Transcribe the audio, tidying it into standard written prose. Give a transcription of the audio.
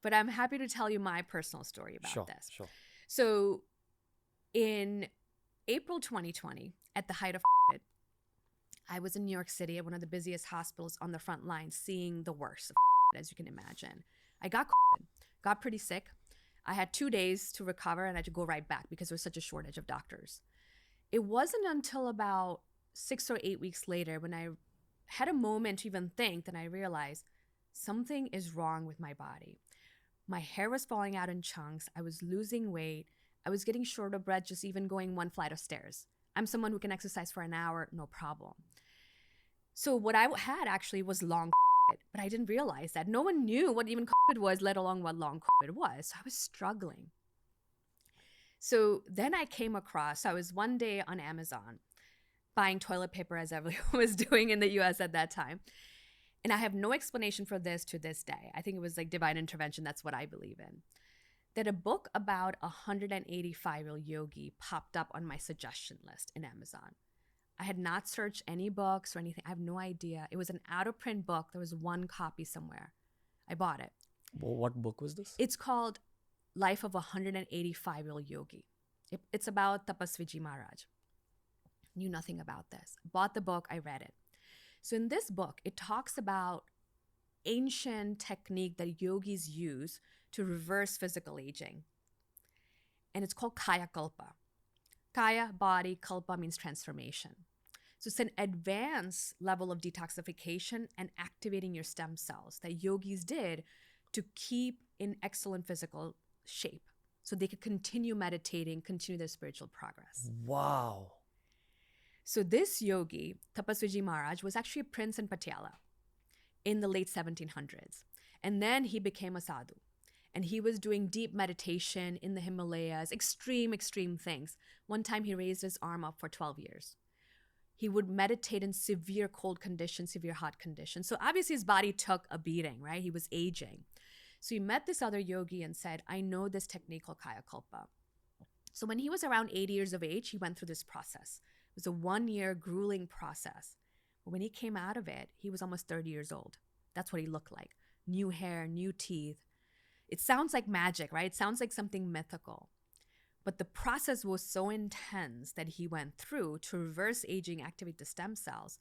but I'm happy to tell you my personal story about Sure, this. sure. So in April 2020, at the height of COVID, I was in New York City at one of the busiest hospitals on the front line, seeing the worst of COVID, as you can imagine. I got COVID, got pretty sick. I had 2 days to recover and I had to go right back because there was such a shortage of doctors. It wasn't until about 6 or 8 weeks later when I had a moment to even think that I realized something is wrong with my body. My hair was falling out in chunks. I was losing weight. I was getting short of breath just even going one flight of stairs. I'm someone who can exercise for an hour, no problem. So what I had actually was long COVID, but I didn't realize that. No one knew what even COVID was, let alone what long COVID was. So I was struggling. So then I came across, I was one day on Amazon buying toilet paper as everyone was doing in the US at that time. And I have no explanation for this to this day. I think it was like divine intervention. That's what I believe in. That a book about a 185-year-old yogi popped up on my suggestion list in Amazon. I had not searched any books or anything. I have no idea. It was an out of print book. There was one copy somewhere. I bought it. What book was this? It's called Life of a 185-year-old Yogi. It's about Tapasviji Maharaj. Knew nothing about this. Bought the book, I read it. So in this book, it talks about ancient technique that yogis use to reverse physical aging. And it's called Kaya Kalpa. Kaya, body, Kalpa means transformation. So it's an advanced level of detoxification and activating your stem cells that yogis did to keep in excellent physical shape so they could continue meditating, continue their spiritual progress. Wow. So this yogi, Tapasviji Maharaj, was actually a prince in Patiala in the late 1700s. And then he became a sadhu. And he was doing deep meditation in the Himalayas, extreme things. One time he raised his arm up for 12 years. He would meditate in severe cold conditions, severe hot conditions. So obviously his body took a beating, right? He was aging. So he met this other yogi and said, I know this technique called Kaya Kalpa. So when he was around 80 years of age, he went through this process. It was a 1-year grueling process. But when he came out of it, he was almost 30 years old. That's what he looked like. New hair, new teeth. It sounds like magic, right? It sounds like something mythical. But the process was so intense that he went through to reverse aging, activate the stem cells,